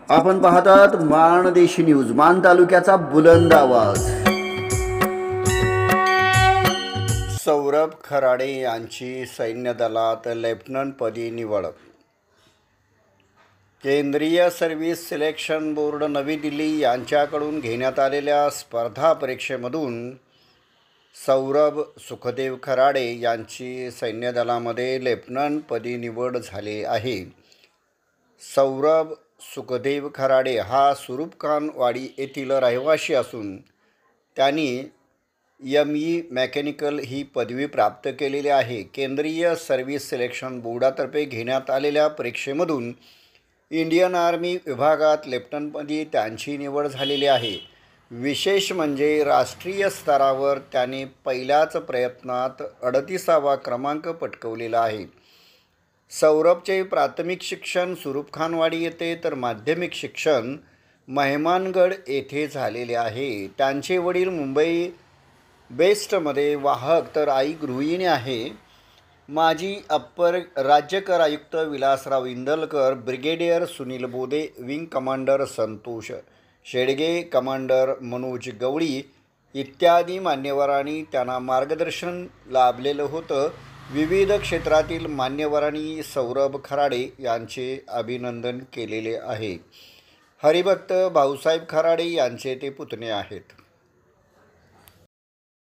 आपण पाहतात माणदेशी न्यूज, मान तालुक्याचा बुलंद आवाज। सौरभ खराडे यांची सैन्य दलात लेफ्टनंट पदी निवड। केंद्रीय सर्व्हिस सिलेक्शन बोर्ड नवी दिल्ली यांच्याकडून घेण्यात आलेल्या स्पर्धा परीक्षेमधून सौरभ सुखदेव खराडे यांची सैन्य दलामध्ये लेफ्टनंट पदी निवड झाली आहे। सौरभ सुखदेव खराडे हा सुरूपखानवाडी येथील रहिवासी असून त्यांनी ME मेकॅनिकल ही पदवी प्राप्त केलेली आहे। केंद्रीय सर्व्हिस सिलेक्शन बोर्डातर्फे घेण्यात आलेल्या परीक्षेमधून इंडियन आर्मी विभागात लेफ्टनंटपदी त्यांची निवड झालेली आहे। विशेष म्हणजे राष्ट्रीय स्तरावर त्याने पहिल्याच प्रयत्नात 38वा क्रमांक पटकावलेला आहे। सौरभचे प्राथमिक शिक्षण सुरूपखानवाडी येथे तर माध्यमिक शिक्षण मेहमानगड येथे झालेले आहे। त्यांचे वडील मुंबई बेस्टमध्ये वाहक तर आई गृहिणी आहे। माजी अप्पर राज्य कर आयुक्त Vilasrao Indalkar, brigadier Sunil Bode, wing commander Santosh Shedge, commander Manoj Gawali इत्यादी मान्यवरांनी त्यांना मार्गदर्शन लाभलेलं होतं। विविध क्षेत्रातील मान्यवरांनी सौरभ खराडे यांचे अभिनंदन केलेले आहे। हरिभक्त भाऊसाहेब खराडे यांचे ते पुतणे आहेत।